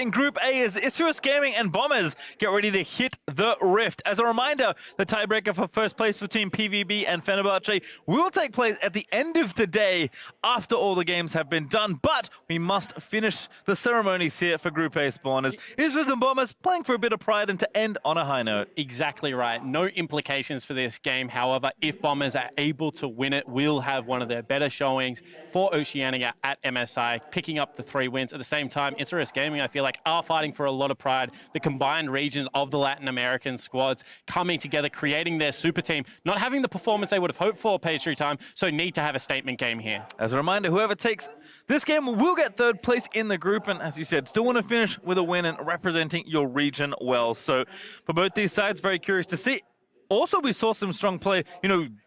in Group A as Isurus Gaming and Bombers get ready to hit the Rift. As a reminder, the tiebreaker for first place between PVB and Fenerbahce will take place at the end of the day after all the games have been done, but we must finish the ceremonies here for Group A spawners. Isurus and Bombers playing for a bit of pride and to end on a high note. Exactly right. No implications for this game. However, if Bombers are able to win it, we'll have one of their better showings for Oceania at MSI, picking up the 3 wins. At the same time, Isurus Gaming, I feel like, are fighting for a lot of pride. The combined regions of the Latin American squads coming together, creating their super team, not having the performance they would have hoped for pastry time, so need to have a statement game here. As a reminder, whoever takes this game will get 3rd place in the group, and as you said, still want to finish with a win and representing your region well. So for both these sides, very curious to see. Also, we saw some strong play,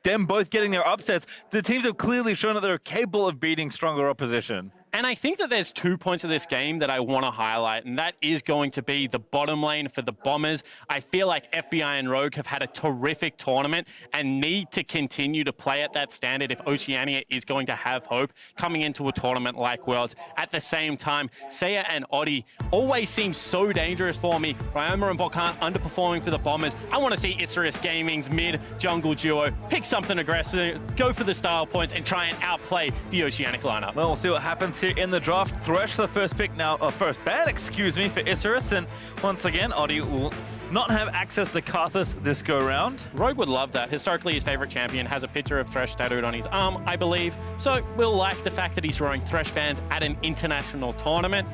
them both getting their upsets. The teams have clearly shown that they're capable of beating stronger opposition. And I think that there's 2 points of this game that I want to highlight, and that is going to be the bottom lane for the Bombers. I feel like FBI and Rogue have had a terrific tournament and need to continue to play at that standard if Oceania is going to have hope coming into a tournament like Worlds. At the same time, Seiya and Oddie always seem so dangerous for me. Ryoma and BalKhan underperforming for the Bombers. I want to see Isurus Gaming's mid-jungle duo pick something aggressive, go for the style points, and try and outplay the Oceanic lineup. Well, we'll see what happens here in the draft. Thresh, the first pick now, first ban, for Isurus, and once again, Oddie will not have access to Karthus this go-round. Rogue would love that. Historically, his favorite champion has a picture of Thresh tattooed on his arm, I believe, so we'll like the fact that he's throwing Thresh bans at an international tournament.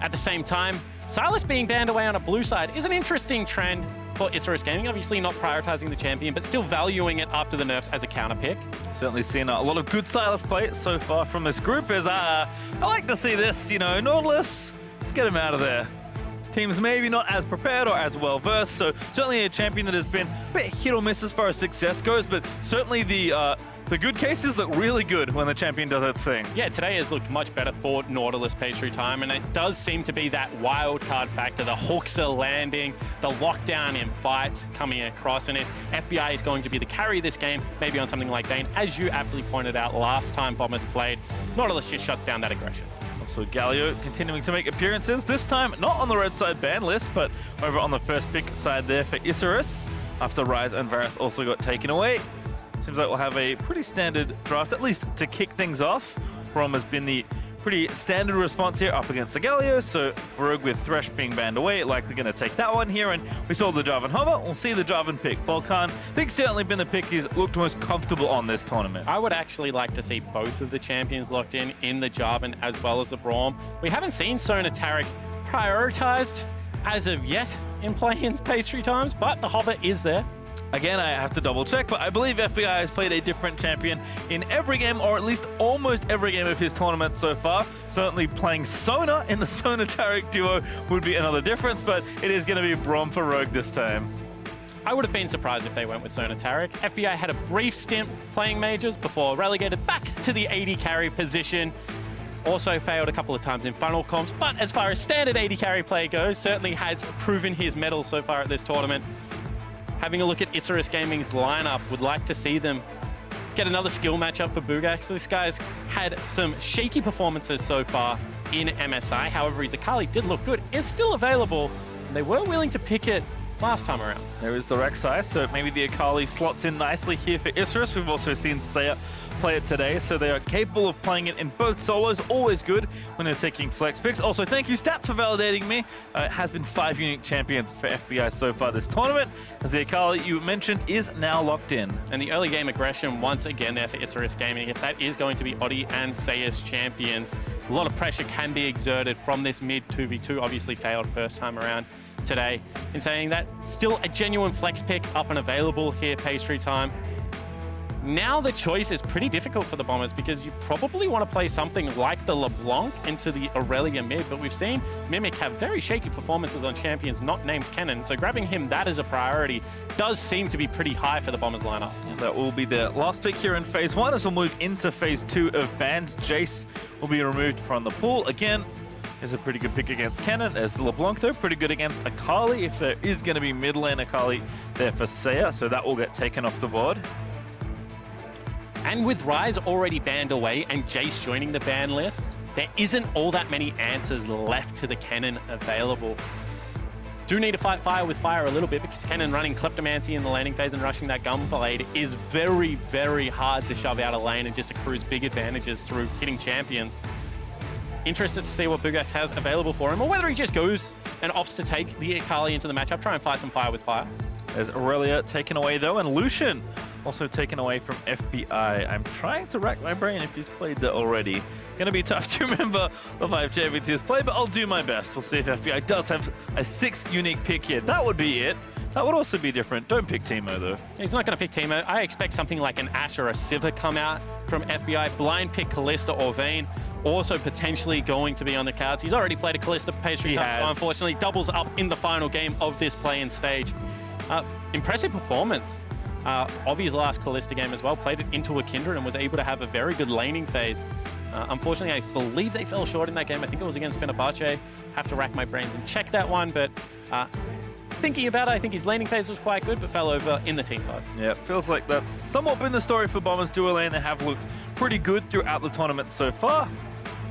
At the same time, Silas being banned away on a blue side is an interesting trend for Isurus Gaming, obviously not prioritizing the champion, but still valuing it after the nerfs as a counter pick. Certainly seen a lot of good Silas play so far from this group, as I like to see this, Nautilus, let's get him out of there. Teams maybe not as prepared or as well versed, so certainly a champion that has been a bit hit or miss as far as success goes, but certainly the good cases look really good when the champion does its thing. Yeah, today has looked much better for Nautilus pastry time, and it does seem to be that wild card factor. The hooks are landing, the lockdown in fights coming across, and if FBI is going to be the carry of this game, maybe on something like Dane, as you aptly pointed out last time Bombers played, Nautilus just shuts down that aggression. Also, Galio continuing to make appearances, this time not on the red side ban list, but over on the first pick side there for Isurus, after Ryze and Varus also got taken away. Seems like we'll have a pretty standard draft, at least to kick things off. Braum has been the pretty standard response here up against the Galio, so Rogue with Thresh being banned away, likely going to take that one here, and we saw the Jarvan hover. We'll see the Jarvan pick. BalKhan, I think certainly been the pick he's looked most comfortable on this tournament. I would actually like to see both of the champions locked in the Jarvan as well as the Braum. We haven't seen Sona Taric prioritized as of yet in play-ins pastry times, but the hover is there. Again, I have to double check, but I believe FBI has played a different champion in every game, or at least almost every game of his tournament so far. Certainly playing Sona in the Sona Taric duo would be another difference, but it is going to be Braum for Rogue this time. I would have been surprised if they went with Sona Taric. FBI had a brief stint playing majors before relegated back to the AD carry position. Also failed a couple of times in funnel comps, but as far as standard AD carry play goes, certainly has proven his mettle so far at this tournament. Having a look at Isurus Gaming's lineup, would like to see them get another skill matchup for Buggax. This guy's had some shaky performances so far in MSI. However, his Akali did look good. It's still available. And they were willing to pick it last time around. There is the Rek'Sai, so maybe the Akali slots in nicely here for Isurus. We've also seen Seiya play it today, so they are capable of playing it in both solos. Always good when they're taking flex picks. Also, thank you, Stats, for validating me. It has been 5 unique champions for FBI so far this tournament, as the Akali you mentioned is now locked in. And the early game aggression once again there for Isurus Gaming. If that is going to be Oddie and Seiya's champions, a lot of pressure can be exerted from this mid 2v2. Obviously failed first time around today. In saying that, still a genuine flex pick up and available here pastry time. Now the choice is pretty difficult for the Bombers because you probably want to play something like the LeBlanc into the Aurelia mid, but we've seen Mimic have very shaky performances on champions not named Kennen, so grabbing him that as a priority does seem to be pretty high for the Bombers lineup. That will be the last pick here in Phase 1 as we'll move into Phase 2 of bans. Jace will be removed from the pool. Again, is a pretty good pick against Kennen. There's LeBlanc though, pretty good against Akali if there is going to be mid lane Akali there for Seiya, so that will get taken off the board. And with Ryze already banned away and Jace joining the ban list, there isn't all that many answers left to the Kennen available. Do need to fight fire with fire a little bit because Kennen running Kleptomancy in the laning phase and rushing that Gunblade is very, very hard to shove out a lane and just accrues big advantages through hitting champions. Interested to see what Buggax has available for him, or whether he just goes and opts to take the Akali into the matchup, try and fight some fire with fire. There's Aurelia taken away though, and Lucian also taken away from FBI. I'm trying to rack my brain if he's played that already. Gonna be tough to remember the 5 champions he's played, but I'll do my best. We'll see if FBI does have a 6th unique pick here. That would be it. That would also be different. Don't pick Teemo though. He's not going to pick Teemo. I expect something like an Ashe or a Sivir come out from FBI. Blind pick Kalista or Vayne. Also potentially going to be on the cards. He's already played a Kalista pastry cup, unfortunately. Doubles up in the final game of this play-in stage. Impressive performance. Oddie's last Kalista game as well. Played it into a Kindred and was able to have a very good laning phase. Unfortunately, I believe they fell short in that game. I think it was against Fenerbahce. Have to rack my brains and check that one, but thinking about it, I think his laning phase was quite good, but fell over in the team fight. Yeah, feels like that's somewhat been the story for Bombers dual lane. They have looked pretty good throughout the tournament so far.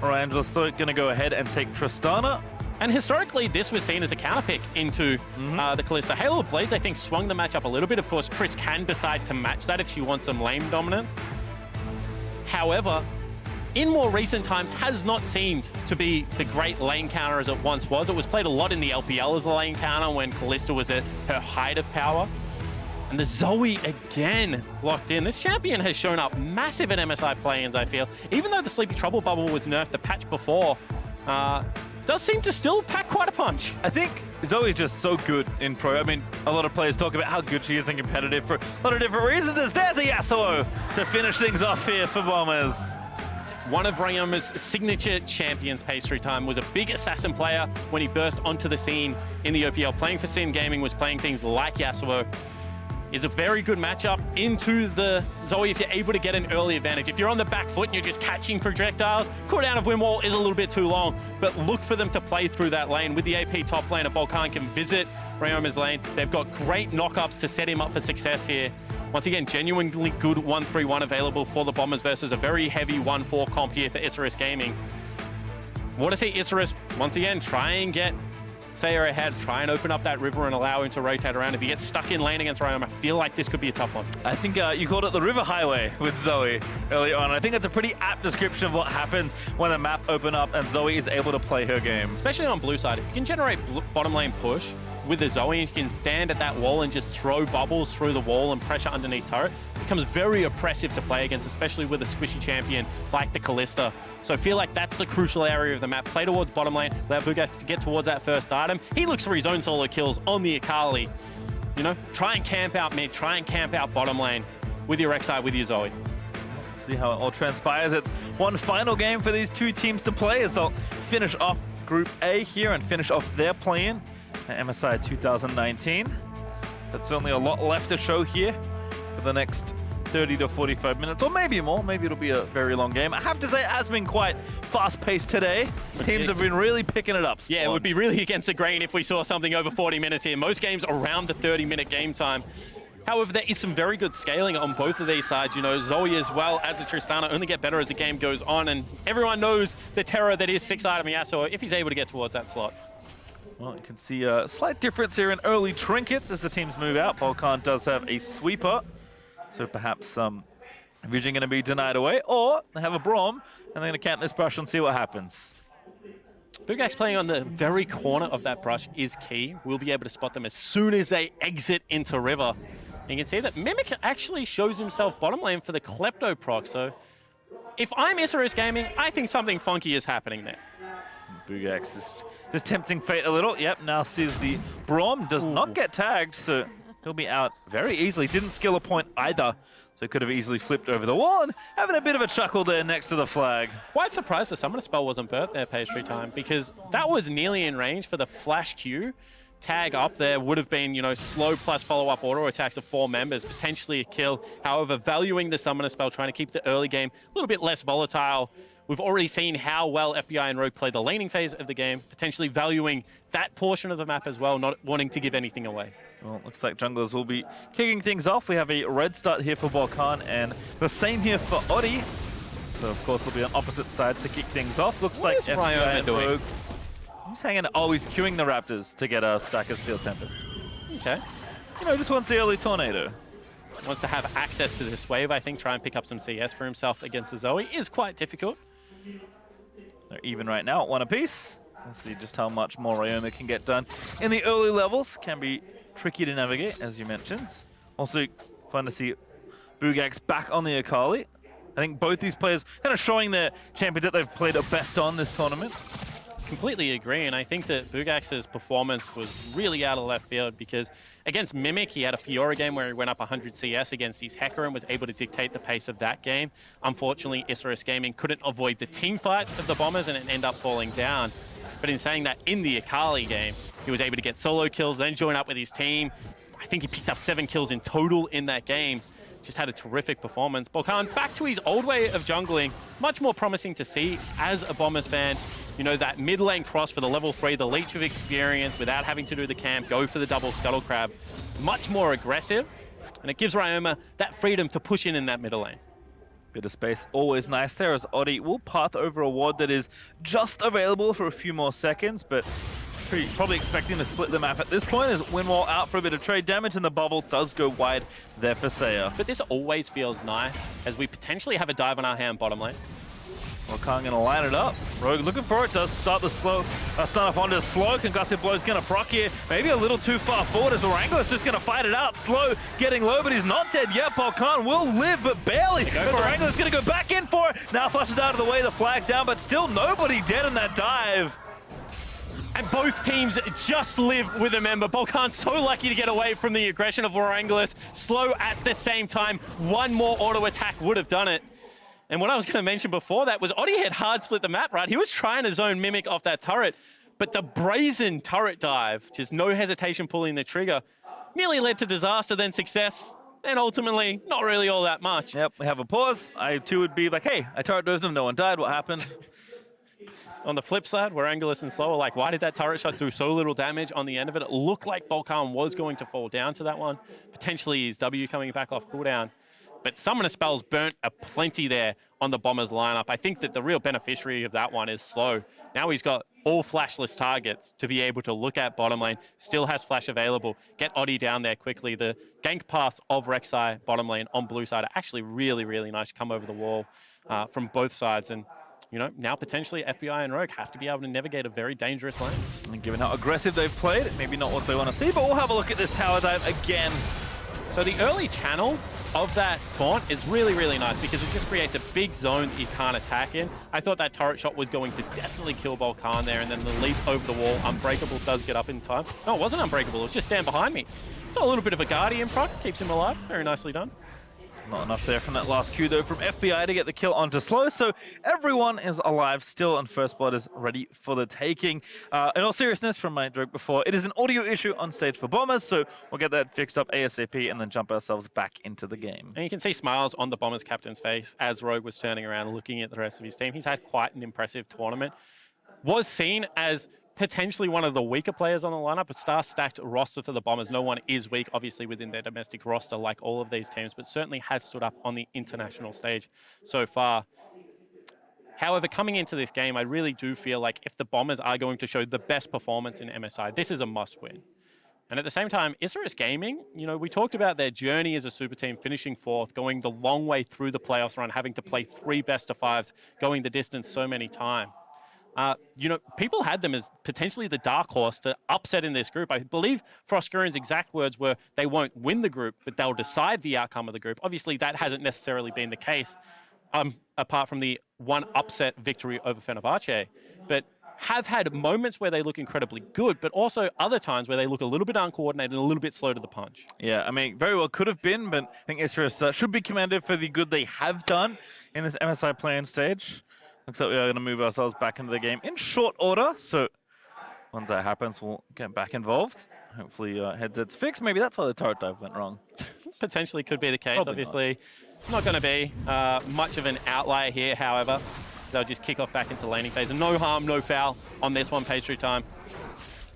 Warangelus going to go ahead and take Tristana. And historically, this was seen as a counter pick into the Kalista. Halo of Blades, I think, swung the matchup a little bit. Of course, Triss can decide to match that if she wants some lane dominance. However, in more recent times, has not seemed to be the great lane counter as it once was. It was played a lot in the LPL as a lane counter when Kalista was at her height of power. And the Zoe again locked in. This champion has shown up massive in MSI play-ins, I feel. Even though the Sleepy Trouble bubble was nerfed the patch before, does seem to still pack quite a punch. I think Zoe's just so good in pro. I mean, a lot of players talk about how good she is in competitive for a lot of different reasons. There's a Yasuo to finish things off here for Bombers. One of Ryoma's signature champions, Pastry Time, was a big assassin player when he burst onto the scene in the OPL. Playing for Sim Gaming, was playing things like Yasuo. Is a very good matchup into the Zoe if you're able to get an early advantage. If you're on the back foot and you're just catching projectiles, cooldown of Windwall is a little bit too long, but look for them to play through that lane. With the AP top laner, BalKhan can visit Ryoma's lane. They've got great knockups to set him up for success here. Once again, genuinely good 1-3-1 available for the Bombers versus a very heavy 1-4 comp here for Isurus Gaming's. Want to see Isurus, once again, try and get Seiya ahead, try and open up that river and allow him to rotate around. If he gets stuck in lane against Ryoma, I feel like this could be a tough one. I think you called it the river highway with Zoe early on. I think that's a pretty apt description of what happens when the map opens up and Zoe is able to play her game. Especially on blue side, if you can generate bottom lane push with the Zoe, and you can stand at that wall and just throw bubbles through the wall and pressure underneath turret, it becomes very oppressive to play against, especially with a squishy champion like the Kalista. So I feel like that's the crucial area of the map. Play towards bottom lane, let Buggax get towards that first item. He looks for his own solo kills on the Akali. You know, try and camp out mid, try and camp out bottom lane with your Rek'Sai, with your Zoe. See how it all transpires. It's one final game for these two teams to play as they'll finish off Group A here and finish off their play-in at MSI 2019. That's certainly a lot left to show here for the next 30 to 45 minutes, or maybe more. Maybe it'll be a very long game. I have to say it has been quite fast-paced today. Teams have been really picking it up. Yeah, it would be really against the grain if we saw something over 40 minutes here. Most games around the 30-minute game time. However, there is some very good scaling on both of these sides. You know, Zoe as well as the Tristana only get better as the game goes on, and everyone knows the terror that is 6-item Yasuo if he's able to get towards that slot. Well, you can see a slight difference here in early trinkets as the teams move out. BalKhan does have a sweeper, so perhaps some vision going to be denied away, or they have a Braum, and they're going to count this brush and see what happens. Buggax playing on the very corner of that brush is key. We'll be able to spot them as soon as they exit into river. And you can see that Mimic actually shows himself bottom lane for the Klepto proc, so if I'm Isurus Gaming, I think something funky is happening there. Buggax is just tempting fate a little. Yep, now sees the Braum does not get tagged, so he'll be out very easily. Didn't skill a point either, so could have easily flipped over the wall and having a bit of a chuckle there next to the flag. Quite surprised the Summoner spell wasn't burnt there, Pastry Time, because that was nearly in range for the flash Q. Tag up there would have been, you know, slow plus follow-up auto attacks of 4 members, potentially a kill. However, valuing the Summoner spell, trying to keep the early game a little bit less volatile. We've already seen how well FBI and Rogue play the laning phase of the game, potentially valuing that portion of the map as well, not wanting to give anything away. Well, looks like junglers will be kicking things off. We have a red start here for BalKhan and the same here for Oddie. So, of course, it'll be on opposite sides to kick things off. Looks What like is FBI Ryoma and doing? Rogue. He's hanging. Oh, he's queuing the Raptors to get a stack of Steel Tempest. Okay. You know, just wants the early Tornado. Wants to have access to this wave, I think. Try and pick up some CS for himself against the Zoe is quite difficult. They're even right now at 1 apiece. We'll see just how much more Ryoma can get done in the early levels. Can be tricky to navigate, as you mentioned. Also, fun to see Buggax back on the Akali. I think both these players kind of showing their champions that they've played at best on this tournament. Completely agree, and I think that Buggax's performance was really out of left field because against Mimic, he had a Fiora game where he went up 100 CS against his Hecker and was able to dictate the pace of that game. Unfortunately, Isurus Gaming couldn't avoid the team fight of the Bombers and it ended up falling down. But in saying that, in the Akali game, he was able to get solo kills, then join up with his team. I think he picked up 7 kills in total in that game. Just had a terrific performance. BalKhan back to his old way of jungling. Much more promising to see as a Bombers fan. You know, that mid lane cross for the level 3, the leech of experience without having to do the camp, go for the double scuttle crab. Much more aggressive, and it gives Ryoma that freedom to push in that middle lane. Bit of space, always nice there, as Oddie will path over a ward that is just available for a few more seconds, but probably expecting to split the map at this point as Windwall out for a bit of trade damage, and the bubble does go wide there for Seiya. But this always feels nice, as we potentially have a dive on our hand bottom lane. BalKhan gonna line it up. Rogue looking for it, does start the slow, start off onto slow. Concussive blow's gonna proc here. Maybe a little too far forward as Warangelus just gonna fight it out. Slow getting low, but he's not dead yet. BalKhan will live, but barely. But Warangelus gonna go back in for it. Now flushes out of the way, the flag down, but still nobody dead in that dive. And both teams just live with a member. BalKhan so lucky to get away from the aggression of Warangelus. Slow at the same time. One more auto attack would have done it. And what I was going to mention before that was Oddie had hard split the map, right? He was trying to zone Mimic off that turret, but the brazen turret dive, just no hesitation pulling the trigger, nearly led to disaster, then success, and ultimately not really all that much. Yep, we have a pause. I too would be like, hey, I turret dove them, no one died, what happened? On the flip side, Warangelus and Slow are like, why did that turret shot do so little damage on the end of it? It looked like BalKhan was going to fall down to that one. Potentially his W coming back off cooldown. But Summoner Spells burnt a plenty there on the Bombers lineup. I think that the real beneficiary of that one is Slow. Now he's got all flashless targets to be able to look at bottom lane. Still has flash available. Get Oddie down there quickly. The gank paths of Rek'Sai bottom lane on blue side are actually really, really nice. Come over the wall from both sides. And you know, now potentially FBI and Rogue have to be able to navigate a very dangerous lane. And given how aggressive they've played, maybe not what they want to see, but we'll have a look at this tower dive again. So the early channel of that taunt is really, really nice because it just creates a big zone that you can't attack in. I thought that turret shot was going to definitely kill BalKhan there, and then the leap over the wall, Unbreakable does get up in time. No, it wasn't Unbreakable, it was just stand behind me. So a little bit of a Guardian proc, keeps him alive. Very nicely done. Not enough there from that last Q, though, from FBI to get the kill onto Slow. So everyone is alive still, and First Blood is ready for the taking. In all seriousness, from my joke before, it is an audio issue on stage for Bombers, so we'll get that fixed up ASAP and then jump ourselves back into the game. And you can see smiles on the Bombers captain's face as Rogue was turning around and looking at the rest of his team. He's had quite an impressive tournament. Was seen as potentially one of the weaker players on the lineup, a star-stacked roster for the Bombers. No one is weak, obviously, within their domestic roster like all of these teams, but certainly has stood up on the international stage so far. However, coming into this game, I really do feel like if the Bombers are going to show the best performance in MSI, this is a must-win. And at the same time, Isurus Gaming, you know, we talked about their journey as a super team, finishing 4th, going the long way through the playoffs run, having to play 3 best-of-5s, going the distance so many times. You know, people had them as potentially the dark horse to upset in this group. I believe Frostgurin's exact words were they won't win the group, but they'll decide the outcome of the group. Obviously, that hasn't necessarily been the case, apart from the one upset victory over Fenerbahce. But have had moments where they look incredibly good, but also other times where they look a little bit uncoordinated and a little bit slow to the punch. Yeah, I mean, very well could have been, but I think Isurus should be commended for the good they have done in this MSI play-in stage. Looks like we are going to move ourselves back into the game in short order. So once that happens, we'll get back involved. Hopefully headsets fixed. Maybe that's why the turret dive went wrong. Potentially could be the case. Probably obviously not going to be much of an outlier here, however. They'll just kick off back into laning phase. And no harm, no foul on this one, page through time.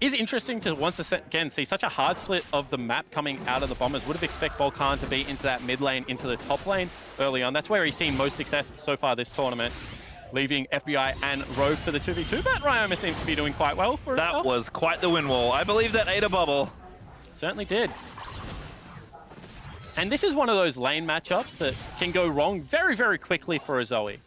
Is interesting to once again see such a hard split of the map coming out of the Bombers. Would have expected BalKhan to be into that mid lane, into the top lane early on. That's where he's seen most success so far this tournament, leaving FBI and Rogue for the 2v2. But Ryoma seems to be doing quite well for That was quite the win wall. I believe that ate a bubble. Certainly did. And this is one of those lane matchups that can go wrong very, very quickly for a Zoe.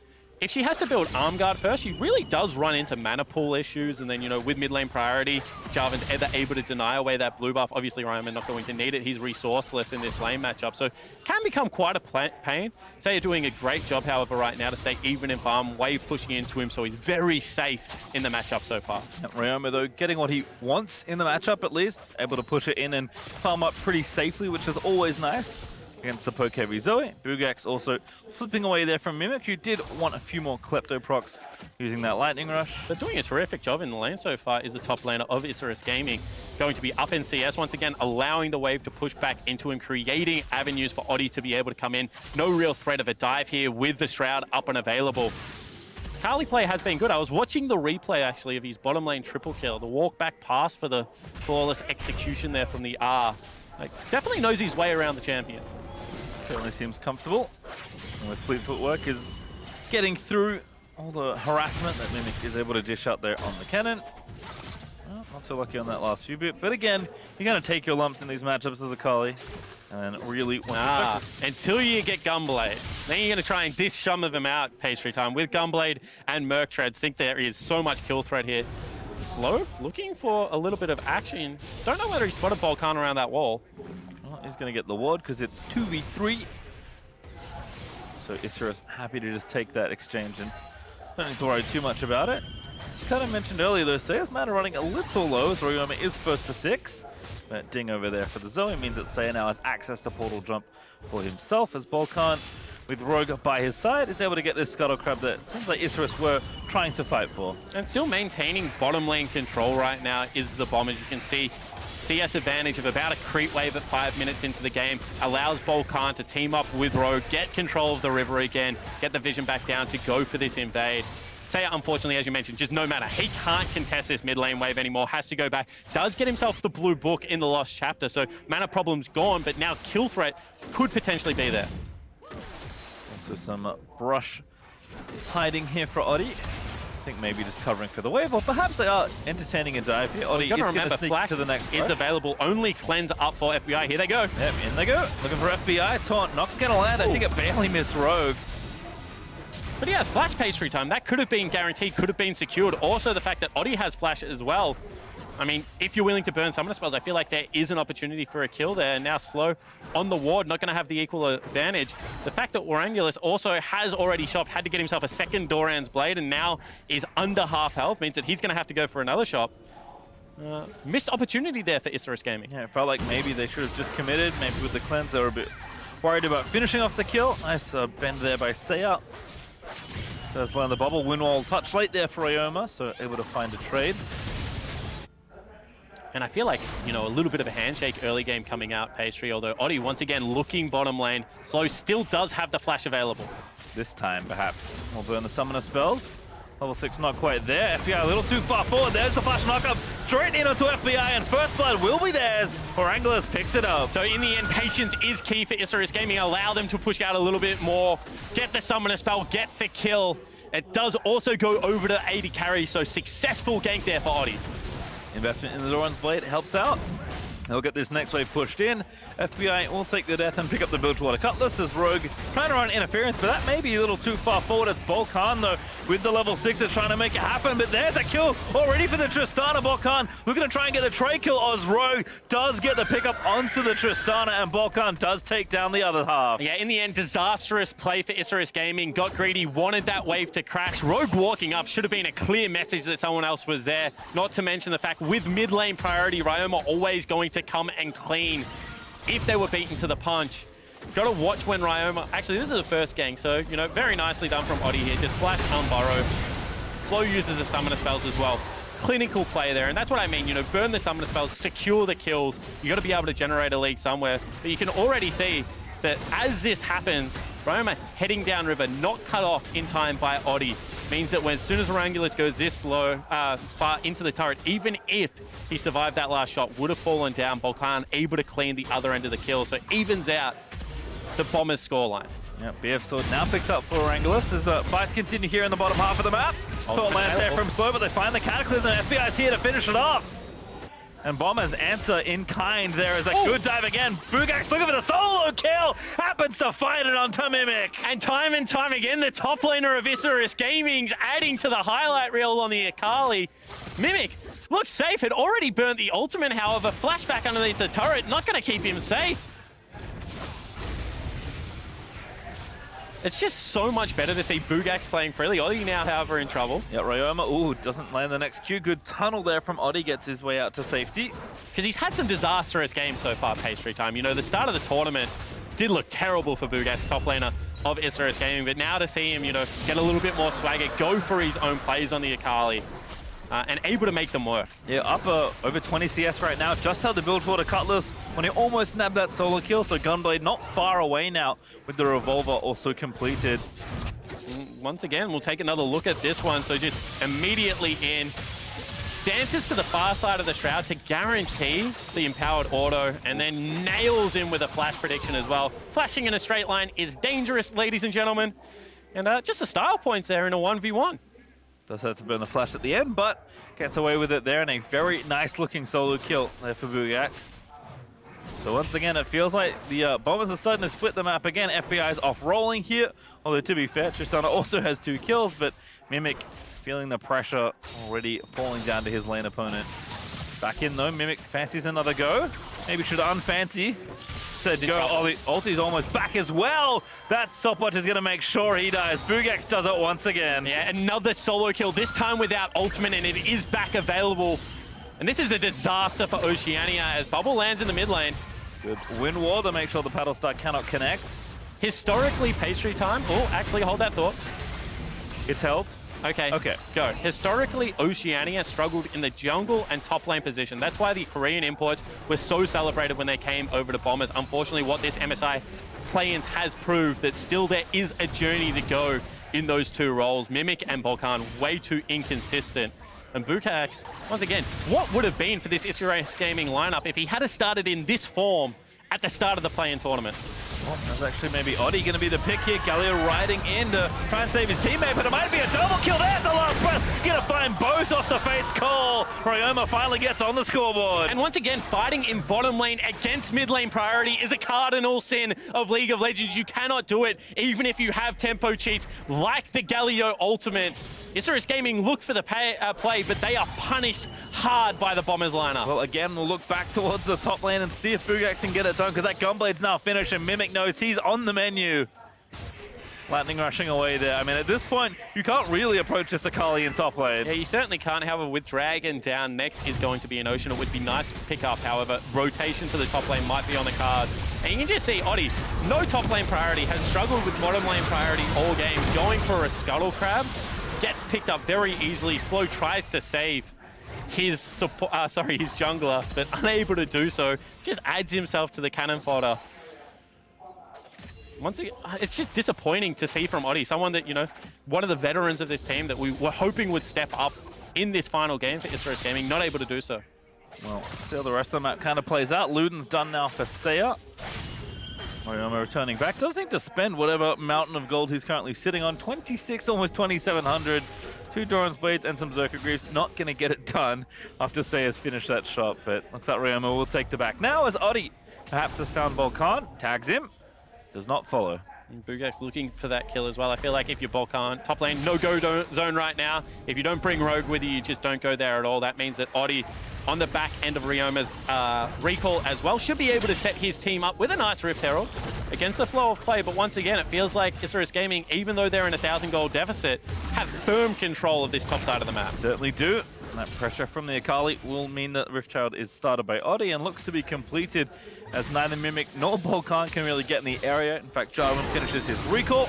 If she has to build Arm Guard first, she really does run into mana pool issues. And then, you know, with mid lane priority, Jarvan's either able to deny away that blue buff. Obviously, Ryoma not going to need it. He's resourceless in this lane matchup. So can become quite a pain. Seiya doing a great job, however, right now to stay even in farm. Wave pushing into him, so he's very safe in the matchup so far. Ryoma, though, getting what he wants in the matchup at least. Able to push it in and farm up pretty safely, which is always nice against the poke-heavy Zoe. Buggax also flipping away there from Mimic, who did want a few more Klepto procs using that Lightning Rush. But doing a terrific job in the lane so far is the top laner of Isurus Gaming. Going to be up in CS once again, allowing the wave to push back into him, creating avenues for Oddie to be able to come in. No real threat of a dive here with the Shroud up and available. Akali play has been good. I was watching the replay, actually, of his bottom lane triple kill. The walk back pass for the flawless execution there from the R. Like, definitely knows his way around the champion. Certainly seems comfortable. And with fleet footwork is getting through all the harassment that Mimic is able to dish out there on the Kennen. Well, not so lucky on that last few bit. But again, you're going to take your lumps in these matchups as Akali. And then really until you get Gunblade. Then you're going to try and dish some of them out, Pastry Time. With Gunblade and Merc Treads, think there is so much kill threat here. Slow, looking for a little bit of action. Don't know whether he spotted BalKhan around that wall. Well, he's going to get the ward because it's 2v3. So Isurus happy to just take that exchange and don't need to worry too much about it. As you kind of mentioned earlier though, Seiya's mana running a little low as Ryoma is first to 6. That ding over there for the Zoe means that Seiya now has access to Portal Jump for himself, as BalKhan, with Rogue by his side, is able to get this Scuttle Crab that seems like Isurus were trying to fight for. And still maintaining bottom lane control right now is the Bomb. As you can see, CS advantage of about a creep wave at 5 minutes into the game allows BalKhan to team up with Rogue, get control of the river again, get the vision back down to go for this invade. Seiya, unfortunately, as you mentioned, just no matter. He can't contest this mid lane wave anymore, has to go back. Does get himself the blue book in the Lost Chapter, so mana problem's gone, but now kill threat could potentially be there. Also some brush hiding here for Oddie. I think maybe just covering for the wave, or perhaps they are entertaining a dive here. Oddie is going to sneak to the next is available. Only cleanse up for FBI. Here they go. Yep, in they go. Looking for FBI. Taunt not going to land. I think it barely missed Rogue. But he has flash Pastry Time. That could have been guaranteed, could have been secured. Also, the fact that Oddie has flash as well. I mean, if you're willing to burn Summoner Spells, I feel like there is an opportunity for a kill there. Now Slow on the ward, not going to have the equal advantage. The fact that Warangelus also has already shopped, had to get himself a second Doran's Blade, and now is under half health, means that he's going to have to go for another shop. Missed opportunity there for Isurus Gaming. Yeah, it felt like maybe they should have just committed. Maybe with the cleanse, they were a bit worried about finishing off the kill. Nice bend there by Seiya. Does land the bubble. Windwall touch late there for Ryoma, so able to find a trade. And I feel like, you know, a little bit of a handshake early game coming out, Pastry, although Oddie, once again, looking bottom lane. Slow still does have the flash available. This time, perhaps. We'll burn the Summoner Spells. Level 6 not quite there. FBI a little too far forward. There's the flash knockup. Straight in onto FBI, and first blood will be theirs. Warangelus picks it up. So in the end, patience is key for Isurus Gaming. Allow them to push out a little bit more. Get the Summoner Spell, get the kill. It does also go over to 80 carry, so successful gank there for Oddie. Investment in the Doran's Blade helps out. They'll get this next wave pushed in. FBI will take the death and pick up the Bilgewater Cutlass as Rogue trying to run interference, but that may be a little too far forward as BalKhan, though, with the level 6 is trying to make it happen, but there's a kill already for the Tristana. BalKhan looking to try and get the trade kill as Rogue does get the pickup onto the Tristana, and BalKhan does take down the other half. Yeah, in the end, disastrous play for Isurus Gaming. Got greedy, wanted that wave to crash. Rogue walking up should have been a clear message that someone else was there. Not to mention the fact with mid lane priority, Ryoma always going to come and clean if they were beaten to the punch. Got to watch when Ryoma... Actually, this is the first gang, so, you know, very nicely done from Oddie here. Just flash Unburrow. Slow uses the Summoner Spells as well. Clinical play there, and that's what I mean, you know, burn the Summoner Spells, secure the kills. You got to be able to generate a lead somewhere. But you can already see that as this happens, Braum heading downriver, not cut off in time by Oddie, means that as soon as Warangelus goes this low, far into the turret, even if he survived that last shot, would have fallen down. BalKhan able to clean the other end of the kill, so evens out the Bombers scoreline. Yeah, BF sword now picked up for Warangelus as the fights continue here in the bottom half of the map. Thought lands there from slow, but they find the Cataclysm, and FBI's here to finish it off. And Bombers answer in kind there as a good dive again. Buggax looking for the solo kill, happens to find it onto Mimic. And time again, the top laner of Isurus Gaming's adding to the highlight reel on the Akali. Mimic looks safe, had already burnt the ultimate, however, flashback underneath the turret, not going to keep him safe. It's just so much better to see Buggax playing freely. Oddie now, however, in trouble. Yeah, Ryoma, doesn't land the next Q. Good tunnel there from Oddie, gets his way out to safety. Because he's had some disastrous games so far, Pastry Time. You know, the start of the tournament did look terrible for Buggax, top laner of Isurus Gaming, but now to see him, you know, get a little bit more swagger, go for his own plays on the Akali, and able to make them work. Yeah, up over 20 CS right now. Just held the build for the Cutlass when he almost nabbed that solo kill, so Gunblade not far away now with the Revolver also completed. Once again, we'll take another look at this one. So just immediately in, dances to the far side of the Shroud to guarantee the empowered auto, and then nails in with a flash prediction as well. Flashing in a straight line is dangerous, ladies and gentlemen. And just the style points there in a 1v1. Does have to burn the flash at the end, but gets away with it there, and a very nice looking solo kill there for Buggax. So once again, it feels like the Bombers are starting to split the map again. FBI's off rolling here, although to be fair, Tristana also has 2 kills, but Mimic feeling the pressure already falling down to his lane opponent. Back in though, Mimic fancies another go. Maybe should unfancy. Said go, Oddie. Ulti's almost back as well. That stopwatch is going to make sure he dies. Buggax does it once again. Yeah, another solo kill, this time without ultimate, and it is back available. And this is a disaster for Oceania as Bubble lands in the mid lane. Good wind wall to make sure the paddle star cannot connect. Historically, Pastry Time. Oh, actually, hold that thought. It's held. Okay, okay, go. Historically, Oceania struggled in the jungle and top lane position. That's why the Korean imports were so celebrated when they came over to Bombers. Unfortunately, what this MSI play-ins has proved that still there is a journey to go in those 2 roles. Mimic and BalKhan way too inconsistent. And Buggax, once again, what would have been for this Isurus Gaming lineup if he had started in this form at the start of the play-in tournament? Well, that's actually maybe Oddie going to be the pick here. Galio riding in to try and save his teammate, but it might be a double kill. There's the last breath. Going to find both off the Fate's call. Ryoma finally gets on the scoreboard. And once again, fighting in bottom lane against mid lane priority is a cardinal sin of League of Legends. You cannot do it, even if you have tempo cheats like the Galio ultimate. Isurus Gaming look for the play, but they are punished hard by the Bombers lineup. Well, again, we'll look back towards the top lane and see if Buggax can get it done, because that Gunblade's now finished and Mimic knows he's on the menu. Lightning rushing away there. I mean, at this point, you can't really approach this Akali in top lane. Yeah, you certainly can't. However, with Dragon down, next is going to be an Ocean. It would be nice to pick up. However, rotation to the top lane might be on the card. And you can just see Oddie, no top lane priority, has struggled with bottom lane priority all game. Going for a Scuttle Crab, gets picked up very easily. Slow tries to save his his jungler, but unable to do so. Just adds himself to the cannon fodder. Once again, it's just disappointing to see from Oddie, someone that, you know, one of the veterans of this team that we were hoping would step up in this final game for Isurus Gaming, not able to do so. Well, still the rest of the map kind of plays out. Luden's done now for Seiya. Ryoma returning back. Does need to spend whatever mountain of gold he's currently sitting on. 26, almost 2,700. 2 Doran's Blades and some Zerka Greaves. Not going to get it done after Seiya's finished that shot, but looks like Ryoma will take the back. Now as Oddie perhaps has found BalKhan, tags him, does not follow. And Buggax looking for that kill as well. I feel like if you're BalKhan, top lane, no-go zone right now. If you don't bring Rogue with you, you just don't go there at all. That means that Oddie, on the back end of Ryoma's recall as well, should be able to set his team up with a nice Rift Herald against the flow of play. But once again, it feels like Isurus Gaming, even though they're in a 1,000 gold deficit, have firm control of this top side of the map. Certainly do. And that pressure from the Akali will mean that Rift Herald is started by Oddie and looks to be completed as neither Mimic nor BalKhan can really get in the area. In fact, Jarvan finishes his recall.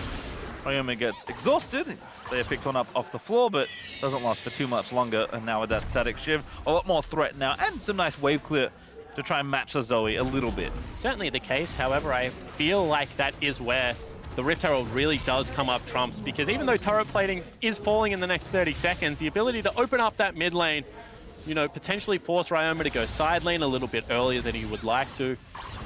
Ryoma gets exhausted. Seiya picked one up off the floor, but doesn't last for too much longer. And now with that static shiv, a lot more threat now and some nice wave clear to try and match the Zoe a little bit. Certainly the case. However, I feel like that is where the Rift Herald really does come up trumps, because even though turret plating is falling in the next 30 seconds, the ability to open up that mid lane, you know, potentially force Ryoma to go side lane a little bit earlier than he would like to,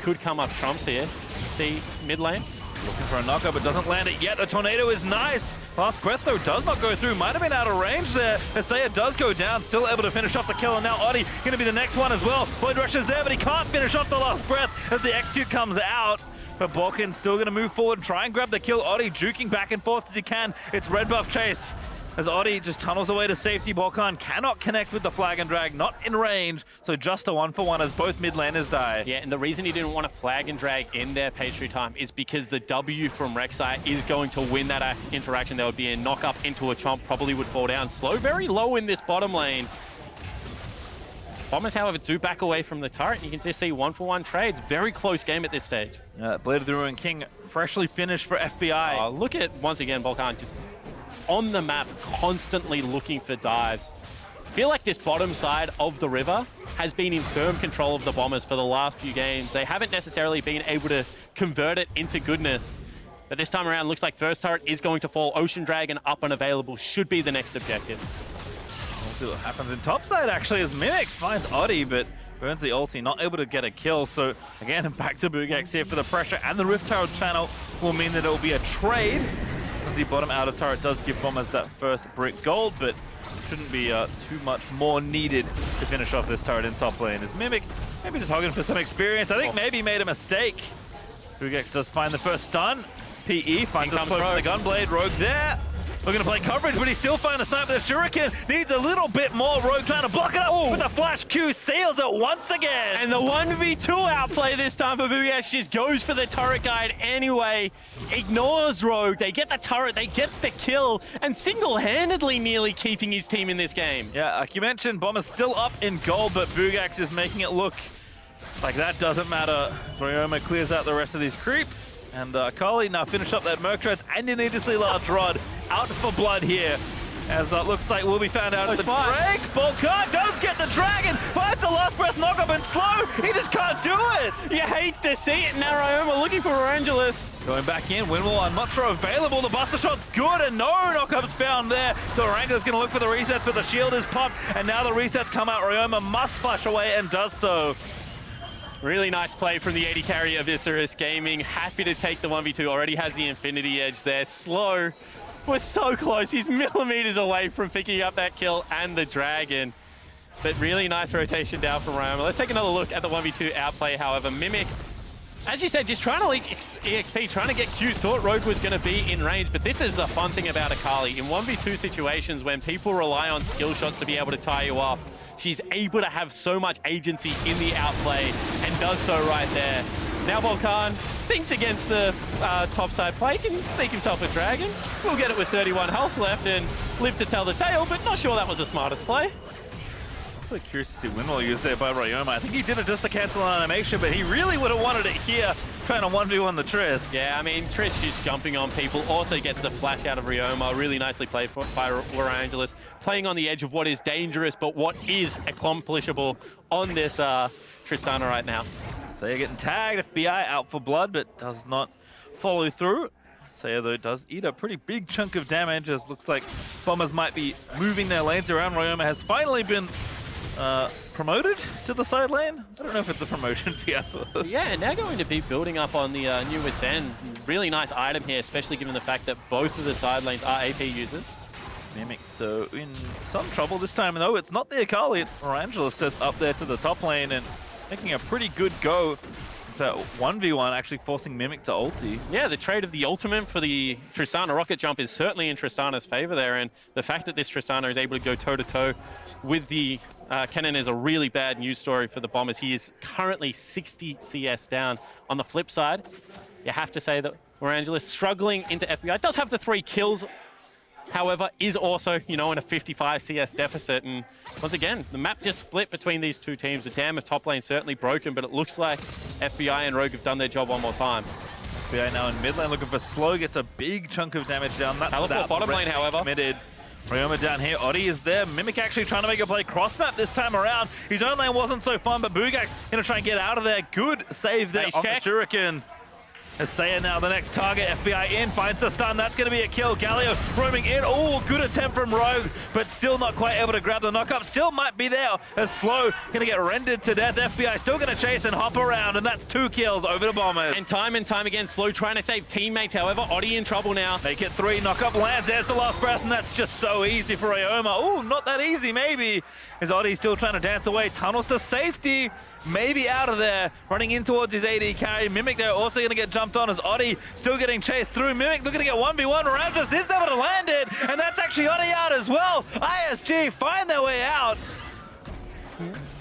could come up trumps here. See mid lane. Looking for a knockup, but doesn't land it yet. A tornado is nice. Last breath, though, does not go through. Might have been out of range there. Seiya does go down, still able to finish off the kill. And now Oddie going to be the next one as well. Void Rush is there, but he can't finish off the last breath as the execute comes out. But BalKhan still going to move forward, try and grab the kill. Oddie juking back and forth as he can. It's red buff chase. As Oddie just tunnels away to safety, BalKhan cannot connect with the flag and drag, not in range. So just a 1-for-1 as both mid laners die. Yeah, and the reason he didn't want to flag and drag in their pastry time is because the W from Rek'Sai is going to win that interaction. There would be a knock up into a chomp, probably would fall down. Slow very low in this bottom lane. Bombers, however, do back away from the turret. You can just see 1-for-1 trades. Very close game at this stage. Blade of the Ruined King freshly finished for FBI. Look at, once again, BalKhan just on the map, constantly looking for dives. I feel like this bottom side of the river has been in firm control of the Bombers for the last few games. They haven't necessarily been able to convert it into goodness. But this time around, looks like first turret is going to fall. Ocean Dragon up and available should be the next objective. We'll see what happens in topside, actually, as Mimic finds Oddie, but burns the ulti, not able to get a kill. So, again, back to Buggax here for the pressure, and the Rift Herald channel will mean that it will be a trade. As the bottom outer turret does give Bombers that first brick gold, but shouldn't be too much more needed to finish off this turret in top lane. As Mimic maybe just hogging for some experience. I think maybe made a mistake. Buggax does find the first stun. PE finds a slow from the Gunblade. Rogue there. Looking to play coverage, but he still finds the snipe with the Shuriken. Needs a little bit more. Rogue trying to block it up with a flash Q. Seals it once again. And the 1v2 outplay this time for Buggax just goes for the turret guide anyway. Ignores Rogue. They get the turret, they get the kill, and single-handedly nearly keeping his team in this game. Yeah, like you mentioned, Bomber's still up in gold, but Buggax is making it look like that doesn't matter. Ryoma clears out the rest of these creeps. And Akali now finish up that Merc Treads and a needlessly large rod. Out for blood here. As looks like will be found out at the break. BalKhan does get the dragon. Finds the last breath knockup and slow. He just can't do it. You hate to see it. Now Ryoma looking for Warangelus. Going back in. Windwall, I'm not sure available. The buster shot's good and no knockups found there. So Warangelus going to look for the resets, but the shield is popped. And now the resets come out. Ryoma must flash away and does so. Really nice play from the AD carry of Isurus Gaming. Happy to take the 1v2. Already has the Infinity Edge there. Slow was so close. He's millimeters away from picking up that kill and the dragon. But really nice rotation down from Ryoma. Let's take another look at the 1v2 outplay, however. Mimic, as you said, just trying to leech EXP, trying to get Q. Thought Rogue was going to be in range, but this is the fun thing about Akali. In 1v2 situations, when people rely on skill shots to be able to tie you up, she's able to have so much agency in the outplay and does so right there. Now BalKhan thinks against the topside play, can sneak himself a dragon. We'll get it with 31 health left and live to tell the tale, but not sure that was the smartest play. Also curious to see Windwall used there by Ryoma. I think he did it just to cancel an animation, but he really would have wanted it here, trying to 1v1 the Triss. Yeah, I mean, Triss just jumping on people, also gets a flash out of Ryoma. Really nicely played by Warangelus, playing on the edge of what is dangerous, but what is accomplishable on this Tristana right now. Seiya getting tagged, FBI out for blood, but does not follow through. Seiya, though, does eat a pretty big chunk of damage, as looks like Bombers might be moving their lanes around. Ryoma has finally been promoted to the side lane. I don't know if it's a promotion for Yasuo. Yeah, now going to be building up on the new Wits End. Really nice item here, especially given the fact that both of the side lanes are AP users. Mimic, though, in some trouble this time. No, it's not the Akali, it's Warangelus that's up there to the top lane and making a pretty good go. That 1v1 actually forcing Mimic to ulti. Yeah, the trade of the ultimate for the Tristana rocket jump is certainly in Tristana's favor there, and the fact that this Tristana is able to go toe-to-toe with the Kennen is a really bad news story for the Bombers. He is currently 60 CS down. On the flip side, you have to say that Warangelus struggling into FBI, does have the 3 kills, however, is also, you know, in a 55 CS deficit. And once again, the map just split between these two teams. The dam of top lane certainly broken, but it looks like FBI and Rogue have done their job one more time. FBI now in mid lane looking for slow, gets a big chunk of damage down. That Teleport bottom lane, however. Committed. Ryoma down here, Oddie is there. Mimic actually trying to make a play cross-map this time around. His own lane wasn't so fun, but Buggax gonna try and get out of there. Good save there on the Shuriken. As Seiya now the next target, FBI in, finds the stun, that's gonna be a kill. Galio roaming in, oh, good attempt from Rogue, but still not quite able to grab the knock-up. Still might be there, as Slow gonna get rendered to death. FBI still gonna chase and hop around, and that's 2 kills over the Bombers. And time again, Slow trying to save teammates, however, Oddie in trouble now. Make it 3, knock-up lands, there's the last breath, and that's just so easy for Ryoma. Oh, not that easy, maybe. Is Oddie still trying to dance away, tunnels to safety. Maybe out of there, running in towards his AD carry. Mimic there also going to get jumped on as Oddie still getting chased through. Mimic looking to get 1v1. Warangelus is able to land it, and that's actually Oddie out as well. ISG find their way out.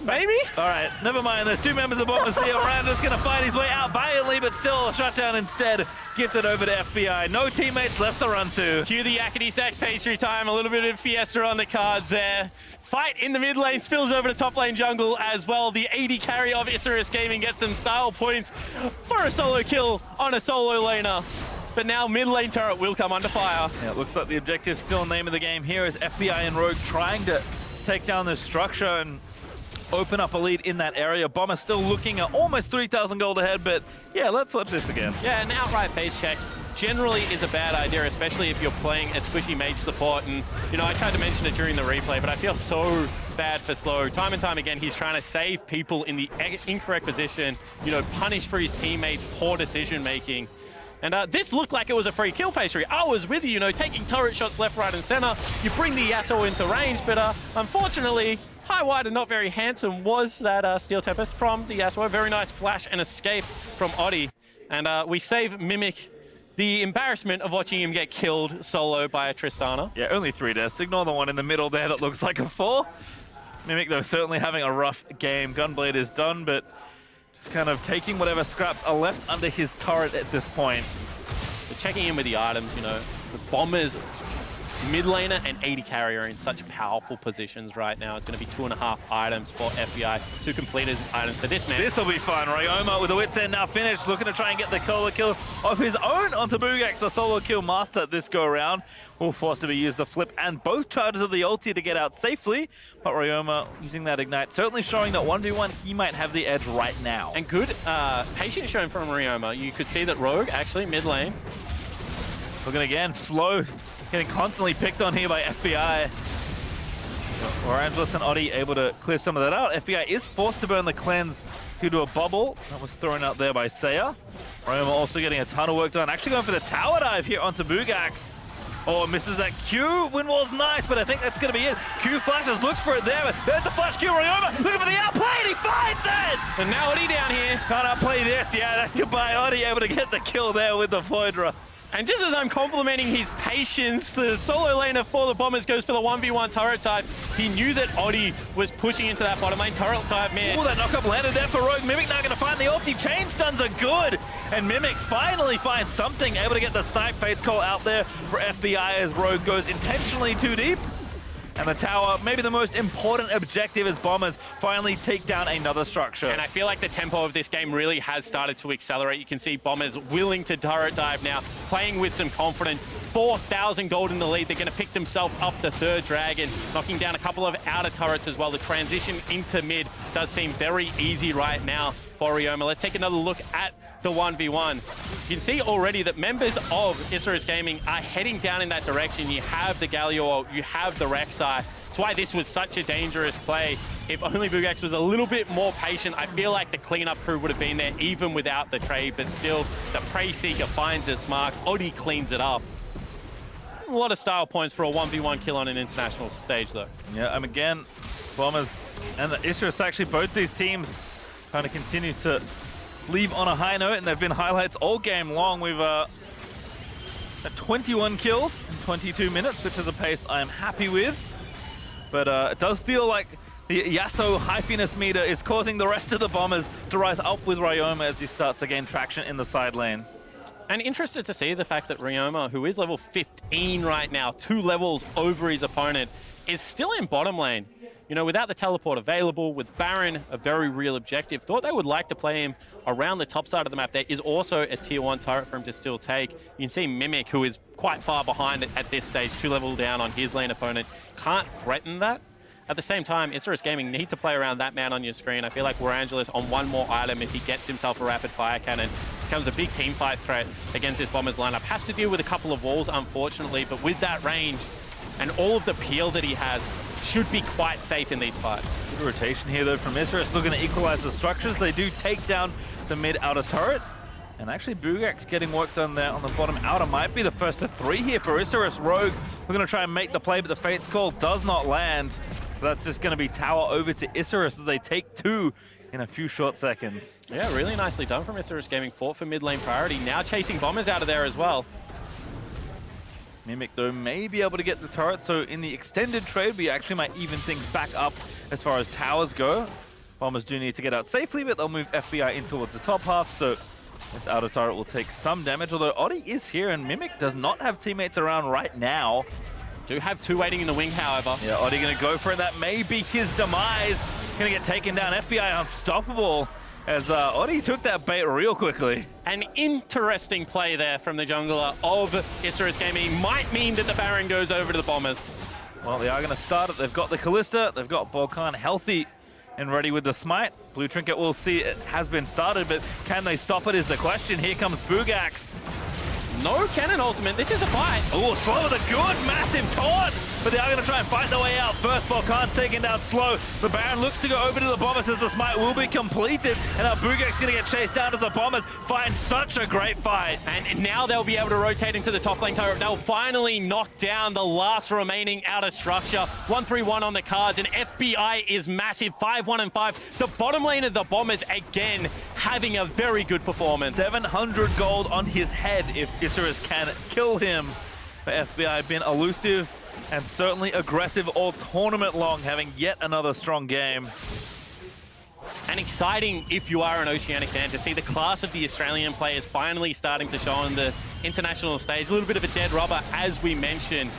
Maybe? All right, never mind. There's 2 members of Bombers here. Warangelus going to fight his way out valiantly, but still shut down instead. Gifted over to FBI. No teammates left to run to. Cue the Yakety Sax pastry time. A little bit of Fiesta on the cards there. Fight in the mid lane, spills over to top lane jungle as well. The AD carry of Isurus Gaming gets some style points for a solo kill on a solo laner. But now mid lane turret will come under fire. Yeah, it looks like the objective still name of the game here is FBI and Rogue trying to take down this structure and open up a lead in that area. Bomber still looking at almost 3,000 gold ahead, but yeah, let's watch this again. Yeah, an outright face check generally is a bad idea, especially if you're playing a squishy mage support. And, you know, I tried to mention it during the replay, but I feel so bad for Slow. Time and time again, he's trying to save people in the incorrect position, you know, punish for his teammates' poor decision-making. And this looked like it was a free kill pastry. I was with you, you know, taking turret shots left, right, and center. You bring the Yasuo into range, but unfortunately, high, wide, and not very handsome was that Steel Tempest from the Yasuo. Very nice flash and escape from Oddie. And we save Mimic the embarrassment of watching him get killed solo by a Tristana. Yeah, only 3 deaths. Ignore the one in the middle there that looks like a 4. Mimic, though, certainly having a rough game. Gunblade is done, but just kind of taking whatever scraps are left under his turret at this point. But checking in with the items, you know, the Bombers, mid laner and AD carry are in such powerful positions right now. It's going to be 2.5 items for FBI, 2 completed items for this man. This will be fun. Ryoma with the wit's end now finished, looking to try and get the solo kill of his own onto Buggax, the solo kill master this go around. Will force to be used the flip and both charges of the ulti to get out safely. But Ryoma using that ignite, certainly showing that 1v1 he might have the edge right now. And good patience shown from Ryoma. You could see that Rogue actually mid lane. Looking again, Slow. Getting constantly picked on here by FBI. Warangelus and Oddie able to clear some of that out. FBI is forced to burn the cleanse due to a bubble that was thrown out there by Seiya. Ryoma also getting a ton of work done. Actually going for the tower dive here onto Buggax. Oh, misses that Q. Wind wall's nice, but I think that's going to be it. Q flashes, looks for it there, but there's the flash Q. Ryoma looking for the outplay, and he finds it! And now Oddie down here. Can't outplay this. Yeah, that's goodbye. Oddie able to get the kill there with the Foydra. And just as I'm complimenting his patience, the solo laner for the Bombers goes for the 1v1 turret dive. He knew that Oddie was pushing into that bottom lane turret dive mid. Oh, that knockup landed there for Rogue. Mimic now going to find the ulti. Chain stuns are good. And Mimic finally finds something, able to get the snipe. Fates call out there for FBI as Rogue goes intentionally too deep. And the tower, maybe the most important objective as Bombers finally take down another structure. And I feel like the tempo of this game really has started to accelerate. You can see Bombers willing to turret dive now, playing with some confidence. 4,000 gold in the lead. They're going to pick themselves up the 3rd dragon, knocking down a couple of outer turrets as well. The transition into mid does seem very easy right now for Ryoma. Let's take another look at the 1v1. You can see already that members of Isurus Gaming are heading down in that direction. You have the Galio ult, you have the Rek'Sai. That's why this was such a dangerous play. If only Buggax was a little bit more patient, I feel like the cleanup crew would have been there even without the trade, but still, the Prey Seeker finds its mark. Oddie cleans it up. A lot of style points for a 1v1 kill on an international stage, though. Yeah, again, Bombers and the Isurus, actually both these teams kind of continue to leave on a high note, and they've been highlights all game long. We've at 21 kills in 22 minutes, which is a pace I am happy with. But it does feel like the Yasuo hypiness meter is causing the rest of the Bombers to rise up with Ryoma as he starts to gain traction in the side lane. And interested to see the fact that Ryoma, who is level 15 right now, 2 levels over his opponent, is still in bottom lane. You know, without the teleport available, with Baron a very real objective, thought they would like to play him around the top side of the map. There is also a tier 1 turret for him to still take. You can see Mimic, who is quite far behind at this stage, 2 level down on his lane opponent, can't threaten that. At the same time, Isurus Gaming need to play around that man on your screen. I feel like Warangelus on one more item, if he gets himself a rapid fire cannon, becomes a big team fight threat against this Bombers lineup. Has to deal with a couple of walls, unfortunately, but with that range and all of the peel that he has, should be quite safe in these fights. Good rotation here, though, from Isurus, looking to equalize the structures. They do take down the mid-outer turret. And actually, Buggax getting work done there on the bottom outer might be the first of 3 here for Isurus. Rogue, we're going to try and make the play, but the Fate's Call does not land. That's just going to be tower over to Isurus as they take 2 in a few short seconds. Yeah, really nicely done from Isurus Gaming. Fought for mid lane priority. Now chasing Bombers out of there as well. Mimic, though, may be able to get the turret, so in the extended trade, we actually might even things back up as far as towers go. Bombers do need to get out safely, but they'll move FBI in towards the top half, so this outer turret will take some damage, although Oddie is here, and Mimic does not have teammates around right now. Do have 2 waiting in the wing, however. Yeah, Oddie going to go for it. That may be his demise. Going to get taken down. FBI unstoppable as Oddie took that bait real quickly. An interesting play there from the jungler of Isurus Gaming. Might mean that the Baron goes over to the Bombers. Well, they are going to start it. They've got the Kalista. They've got BalKhan healthy and ready with the smite. Blue Trinket, we'll see, it has been started, but can they stop it is the question. Here comes Buggax. No Kennen ultimate. This is a fight. Oh, Slow with a good, massive taunt. But they are going to try and fight their way out. First, BalKhan's taken down Slow. The Baron looks to go over to the Bombers as the smite will be completed. And now Buggax going to get chased down as the Bombers find such a great fight. And now they'll be able to rotate into the top lane turret. They'll finally knock down the last remaining outer structure. 1-3-1 on the cards, and FBI is massive. 5-1 and 5. The bottom lane of the Bombers, again, having a very good performance. 700 gold on his head if Isurus can kill him. But FBI been elusive and certainly aggressive all tournament long, having yet another strong game. And exciting if you are an Oceanic fan to see the class of the Australian players finally starting to show on the international stage. A little bit of a dead rubber, as we mentioned.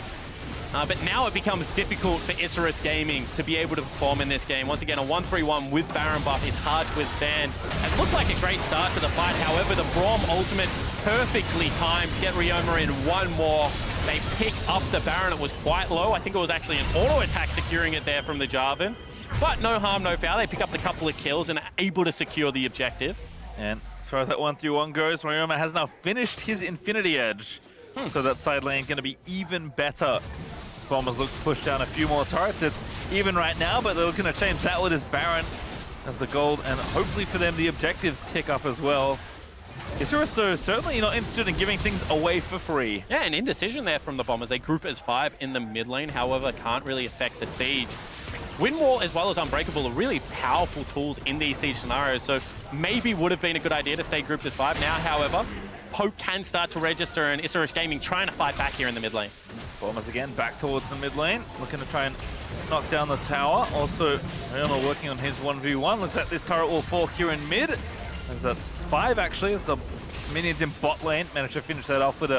But now it becomes difficult for Isurus Gaming to be able to perform in this game. Once again, a 1-3-1 with Baron buff is hard to withstand. It looked like a great start to the fight. However, the Braum ultimate perfectly timed to get Ryoma in one more. They pick up the Baron. It was quite low. I think it was actually an auto attack securing it there from the Jarvan. But no harm, no foul. They pick up the couple of kills and are able to secure the objective. And as far as that 1-3-1 goes, Ryoma has now finished his Infinity Edge. So that side lane going to be even better. This Bombers look to push down a few more turrets. It's even right now, but they're looking to change that with his Baron as the gold, and hopefully for them the objectives tick up as well. Isurus, though, certainly not interested in giving things away for free. Yeah, an indecision there from the Bombers. They group as 5 in the mid lane, however, can't really affect the siege. Windwall as well as Unbreakable are really powerful tools in these siege scenarios, so maybe would have been a good idea to stay grouped as 5. Now, however, Poke can start to register, and Isurus Gaming trying to fight back here in the mid lane. Bombers again back towards the mid lane, looking to try and knock down the tower. Also, Ryoma working on his 1v1. Looks like this turret will fall here in mid, as that's 5 actually, as the minions in bot lane managed to finish that off with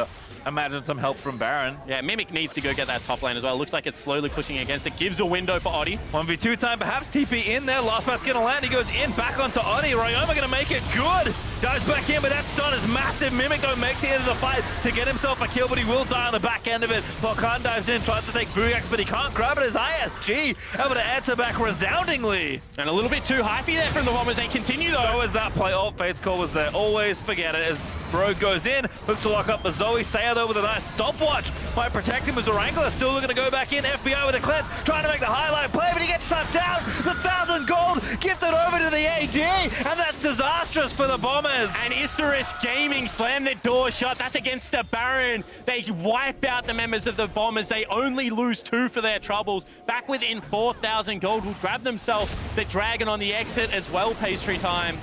imagine some help from Baron. Yeah, Mimic needs to go get that top lane as well. Looks like it's slowly pushing against it. Gives a window for Oddie. 1v2 time, perhaps TP in there. Last pass gonna land. He goes in, back onto Oddie. Ryoma gonna make it good. Dives back in, but that stun is massive. Mimic though makes it into the fight to get himself a kill, but he will die on the back end of it. BalKhan dives in, tries to take Buggax, but he can't grab it as ISG able to answer back resoundingly. And a little bit too hypey there from the Bombers. They continue though. So is that play. Oh, Fate's Call was there. Always forget it as Bro goes in, looks to lock up the Zoe. Seiya though with a nice stopwatch. Might protect him as Warangelus still looking to go back in. FBI with a cleanse, trying to make the highlight play, but he gets shut down. The 1,000 gold gifted over to the AD, and that's disastrous for the Bombers. And Isurus Gaming slam their door shut. That's against the Baron. They wipe out the members of the Bombers. They only lose 2 for their troubles. Back within 4,000 gold will grab themselves the Dragon on the exit as well. Pastry time.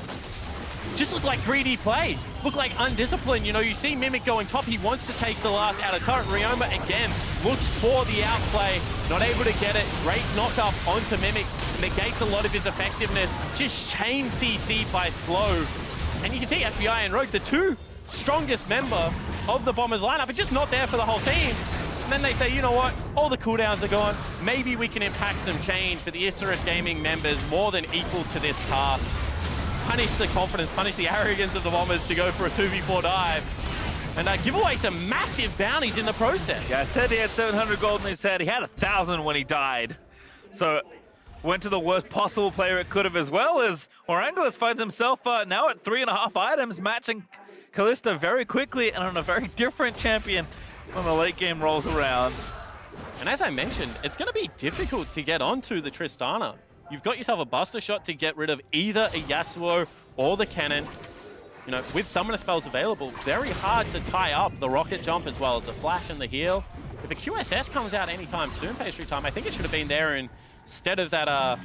Just looked like greedy play. Looked like undisciplined. You know, you see Mimic going top. He wants to take the last outer turret. Ryoma again looks for the outplay. Not able to get it. Great knock up onto Mimic. Negates a lot of his effectiveness. Just chain CC'd by Slow. And you can see FBI and Rogue, the 2 strongest member of the Bombers lineup, are just not there for the whole team. And then they say, you know what, all the cooldowns are gone. Maybe we can impact some change, but the Isurus Gaming members more than equal to this task. Punish the confidence, punish the arrogance of the Bombers to go for a 2v4 dive. And give away some massive bounties in the process. Yeah, I said he had 700 gold in his head. He had 1,000 when he died. So went to the worst possible player it could have, as well as Warangelus finds himself now at 3.5 items, matching Kalista very quickly and on a very different champion when the late game rolls around. And as I mentioned, it's going to be difficult to get onto the Tristana. You've got yourself a Buster Shot to get rid of either a Yasuo or the Kennen. You know, with summoner spells available, very hard to tie up the Rocket Jump as well as the Flash and the Heal. If a QSS comes out anytime soon, Pastry Time, I think it should have been there instead of that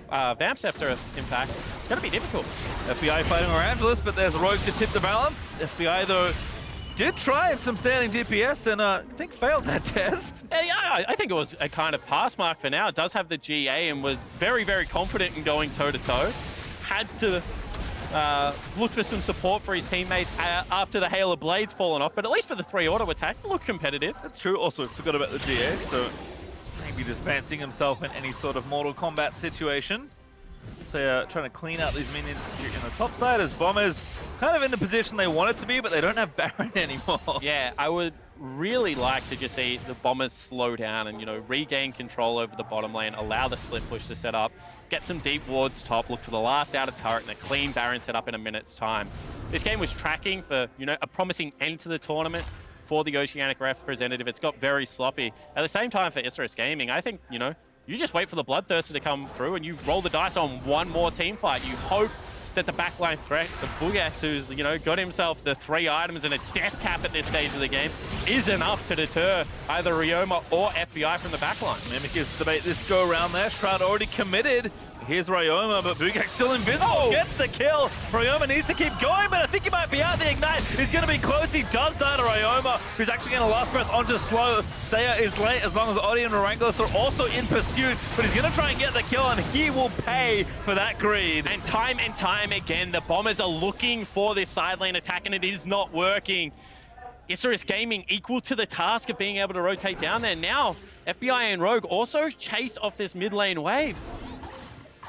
Vamp Scepter impact. It's going to be difficult. FBI fighting Warangelus, but there's Rogue to tip the balance. FBI, though, did try some standing DPS and I think failed that test. Yeah, I think it was a kind of pass mark for now. It does have the GA and was very, very confident in going toe-to-toe. Had to look for some support for his teammates after the Hail of Blades fallen off, but at least for the 3 auto attack, looked competitive. That's true. Also, forgot about the GA, so maybe just fancying himself in any sort of Mortal Kombat situation. So trying to clean out these minions in the top side as Bombers kind of in the position they wanted to be, but they don't have Baron anymore. Yeah, I would really like to just see the Bombers slow down and, you know, regain control over the bottom lane, allow the split push to set up, get some deep wards top, look for the last outer turret and a clean Baron set up in a minute's time. This game was tracking for, you know, a promising end to the tournament for the Oceanic representative. It's got very sloppy. At the same time for Isurus Gaming, I think, you know, you just wait for the Bloodthirster to come through and you roll the dice on one more team fight. You hope that the backline threat, the Buggax, who's, you know, got himself the 3 items and a death cap at this stage of the game, is enough to deter either Ryoma or FBI from the backline. Mimic is debate this go around there. Shroud already committed. Here's Ryoma, but Buggax still invisible. Oh. Gets the kill. Ryoma needs to keep going, but I think he might be out. The Ignite is going to be close. He does die to Ryoma, who's actually going to last breath onto slow. Seiya is late as long as Oddie and Warangelus are also in pursuit, but he's going to try and get the kill, and he will pay for that greed. And time again, the Bombers are looking for this side lane attack, and it is not working. Isurus Gaming equal to the task of being able to rotate down there. Now, FBI and Rogue also chase off this mid lane wave.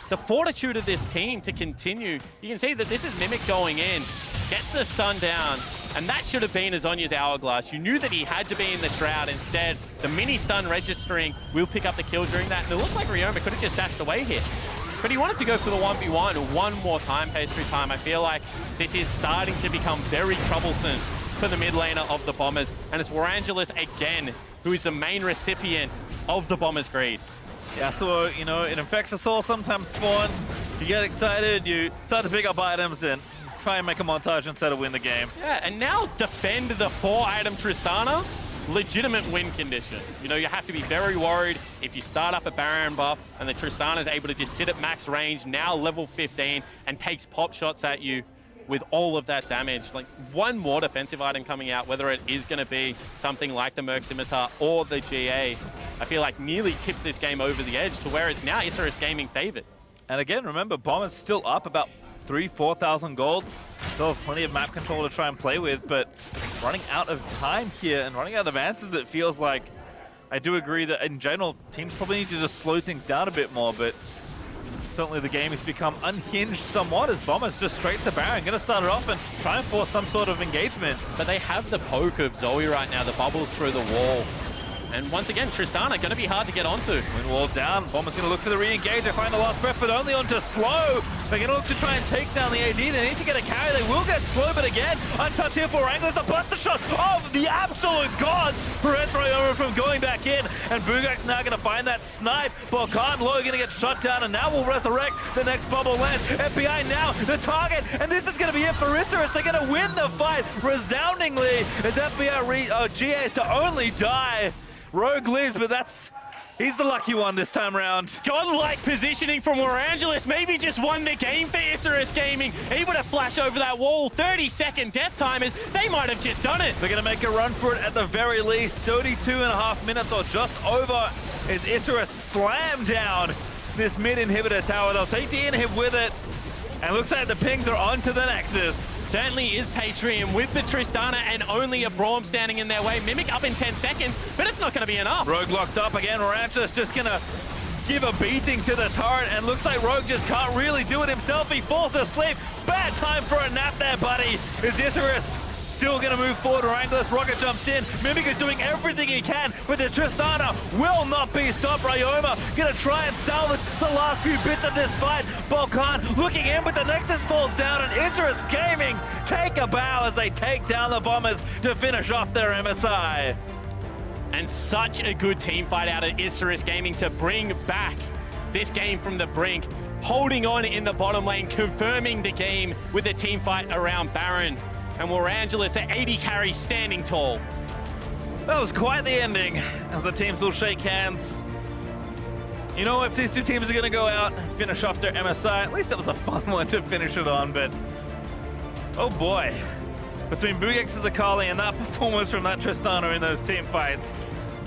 The fortitude of this team to continue. You can see that this is Mimic going in, gets the stun down, and that should have been Azonya's Hourglass. You knew that he had to be in the Shroud. Instead, the mini stun registering will pick up the kill during that. And it looked like Ryoma could have just dashed away here. But he wanted to go for the 1v1 one more time, Pastry Time. I feel like this is starting to become very troublesome for the mid laner of the Bombers. And it's Warangelus again, who is the main recipient of the Bombers' greed. Yeah, so, you know, it infects us all sometimes, Spawn. You get excited, you start to pick up items and try and make a montage instead of win the game. Yeah, and now defend the 4-item Tristana. Legitimate win condition. You know, you have to be very worried if you start up a Baron buff and the Tristana is able to just sit at max range, now level 15, and takes pop shots at you with all of that damage. Like, one more defensive item coming out, whether it is going to be something like the Merc Scimitar or the GA, I feel like nearly tips this game over the edge to where it's now Isurus Gaming favored. And again, remember, Bomber's still up about 3,000-4,000 gold. Still have plenty of map control to try and play with, but running out of time here and running out of answers, it feels like. I do agree that in general, teams probably need to just slow things down a bit more, but certainly the game has become unhinged somewhat as Bombers just straight to Baron. Going to start it off and try and force some sort of engagement. But they have the poke of Zoe right now, the bubbles through the wall. And once again, Tristana going to be hard to get onto. Wind wall down. Bomber's going to look for the re-engage. They find the last breath, but only onto slow. They're going to look to try and take down the AD. They need to get a carry. They will get slow, but again, untouched here for Warangelus. The Buster Shot of the absolute gods prevents Ryoma from going back in. And Buggax now going to find that snipe. BalKhan low going to get shut down, and now will resurrect the next bubble land. FBI now the target, and this is going to be it for Isurus. They're going to win the fight resoundingly as FBI GAs to only die. Rogue lives, but he's the lucky one this time around. Godlike positioning from Warangelus, maybe just won the game for Isurus Gaming. Able to flash over that wall, 30-second death timers. They might have just done it. They're going to make a run for it at the very least. 32.5 minutes or just over as Isurus slam down this mid inhibitor tower. They'll take the inhib with it. And looks like the pings are on to the Nexus. Certainly is Patrium with the Tristana and only a Braum standing in their way. Mimic up in 10 seconds, but it's not going to be enough. Rogue locked up again. Warangelus just going to give a beating to the turret, and looks like Rogue just can't really do it himself. He falls asleep. Bad time for a nap there, buddy. Is Isurus still going to move forward? Warangelus, Rocket jumps in. Mimic is doing everything he can, but the Tristana will not be stopped. Ryoma going to try and salvage the last few bits of this fight. BalKhan looking in, but the Nexus falls down, and Isurus Gaming take a bow as they take down the Bombers to finish off their MSI. And such a good team fight out of Isurus Gaming to bring back this game from the brink, holding on in the bottom lane, confirming the game with the team fight around Baron. And Warangelus at 80 carry standing tall. That was quite the ending, as the teams will shake hands. You know, if these two teams are going to go out and finish off their MSI, at least that was a fun one to finish it on, but oh boy. Between Buggax's Akali and that performance from that Tristana in those team fights,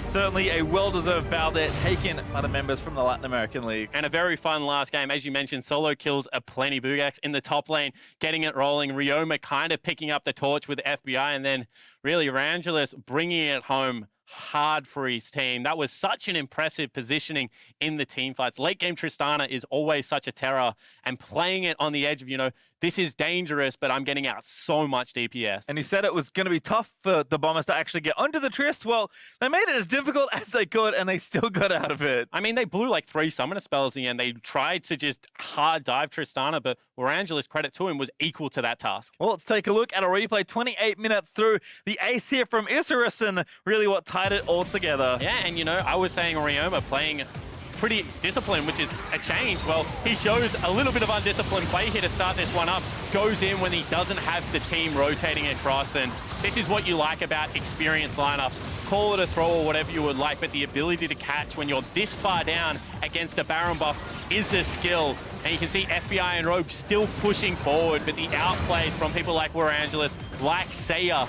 certainly a well-deserved bow there taken by the members from the Latin American League. And a very fun last game. As you mentioned, solo kills aplenty. Buggax in the top lane, getting it rolling. Ryoma kind of picking up the torch with FBI, and then really Warangelus bringing it home hard for his team. That was such an impressive positioning in the team fights. Late game Tristana is always such a terror, and playing it on the edge of, you know, this is dangerous, but I'm getting out so much DPS. And you said it was going to be tough for the Bombers to actually get onto the Trist. Well, they made it as difficult as they could, and they still got out of it. I mean, they blew like 3 summoner spells in the end. They tried to just hard dive Tristana, but Warangelus, credit to him, was equal to that task. Well, let's take a look at a replay 28 minutes through. The ace here from Isurus, and really what tied it all together. Yeah, and you know, I was saying Ryoma playing pretty disciplined, which is a change. Well, he shows a little bit of undisciplined play here to start this one up. Goes in when he doesn't have the team rotating across, and this is what you like about experienced lineups. Call it a throw or whatever you would like, but the ability to catch when you're this far down against a Baron buff is a skill. And you can see FBI and Rogue still pushing forward, but the outplays from people like Warangelus, like Seiya,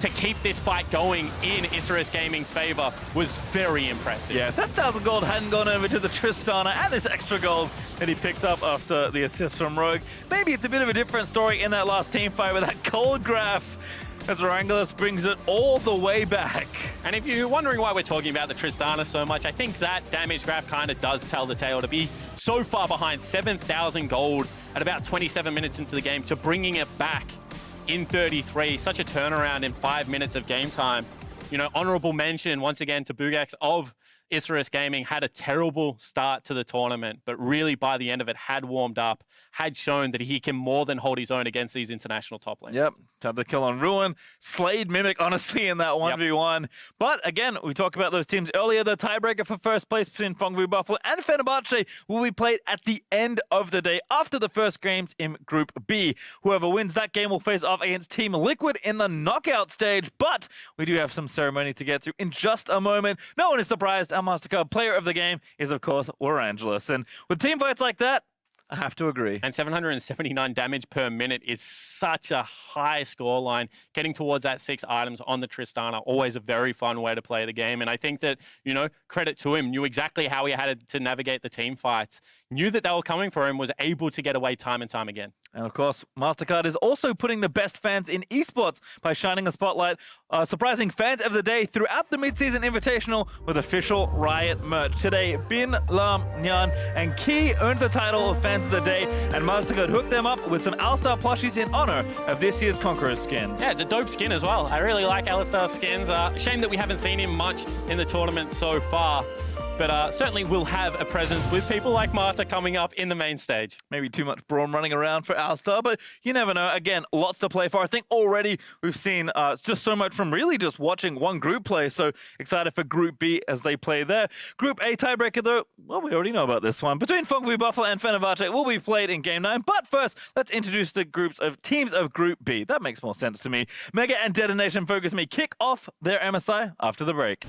to keep this fight going in Isurus Gaming's favor was very impressive. Yeah, if that 1,000 gold hadn't gone over to the Tristana and this extra gold that he picks up after the assist from Rogue, maybe it's a bit of a different story in that last team fight with that cold graph as Warangelus brings it all the way back. And if you're wondering why we're talking about the Tristana so much, I think that damage graph kind of does tell the tale. To be so far behind, 7,000 gold at about 27 minutes into the game, to bringing it back in 33, such a turnaround in 5 minutes of game time. You know, honorable mention once again to Buggax of Isurus Gaming. Had a terrible start to the tournament, but really by the end of it had warmed up, had shown that he can more than hold his own against these international top lanes. Yep, had the kill on Ruin, slayed Mimic, honestly, in that 1v1. Yep. But again, we talked about those teams earlier. The tiebreaker for first place between Fengvu Buffalo and Fenerbahce will be played at the end of the day after the first games in Group B. Whoever wins that game will face off against Team Liquid in the knockout stage. But we do have some ceremony to get to in just a moment. No one is surprised. Our MasterCard player of the game is, of course, Warangelus. And with team fights like that, I have to agree. And 779 damage per minute is such a high scoreline. Getting towards that 6 items on the Tristana, always a very fun way to play the game. And I think that, you know, credit to him, knew exactly how he had to navigate the team fights, knew that they were coming for him, was able to get away time and time again. And of course, MasterCard is also putting the best fans in esports by shining a spotlight, surprising fans of the day throughout the mid-season Invitational with official Riot merch. Today, Bin, Lam, Nyan, and Key earned the title of fans of the day, and MasterCard hooked them up with some Alistar plushies in honor of this year's Conqueror's skin. Yeah, it's a dope skin as well. I really like Alistar's skins. Shame that we haven't seen him much in the tournament so far. But certainly we'll have a presence with people like Marta coming up in the main stage. Maybe too much Braum running around for Alistar, but you never know. Again, lots to play for. I think already we've seen just so much from really just watching one group play. So excited for Group B as they play there. Group A tiebreaker, though, well, we already know about this one. Between Fengvu Buffalo and Fenerbahce will be played in Game 9. But first, let's introduce the teams of Group B. That makes more sense to me. Mega and Detonation Focus Me kick off their MSI after the break.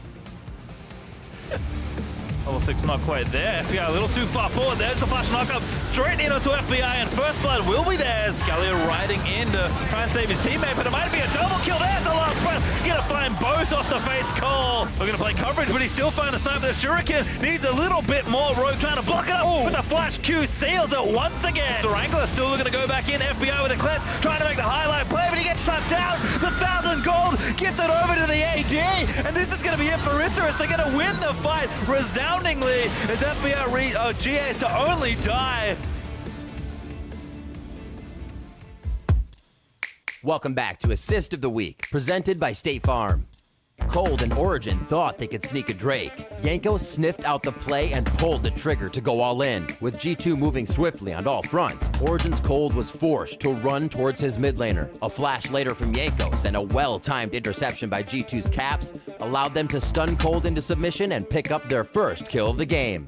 Level 6 not quite there. FBI a little too far forward. There's the flash knockup straight in onto FBI, and first blood will be theirs. Galio riding in to try and save his teammate, but it might be a double kill. There's the last breath. Gonna find both off the Fate's call. We're gonna play coverage, but he's still finding the snipe. The Shuriken needs a little bit more. Rogue trying to block it up, but the flash Q seals it once again. Warangelus still gonna go back in. FBI with a cleanse, trying to make the highlight play, but he gets shut down. The 1,000 gold gets it over to the AD, and this is gonna be it for Isurus. They're gonna win the fight resoundingly as FBI GAs to only die. Welcome back to Assist of the Week, presented by State Farm. Cold and Origin thought they could sneak a Drake. Yanko sniffed out the play and pulled the trigger to go all in. With G2 moving swiftly on all fronts, Origin's Cold was forced to run towards his mid laner. A flash later from Yankos and a well-timed interception by G2's Caps allowed them to stun Cold into submission and pick up their first kill of the game.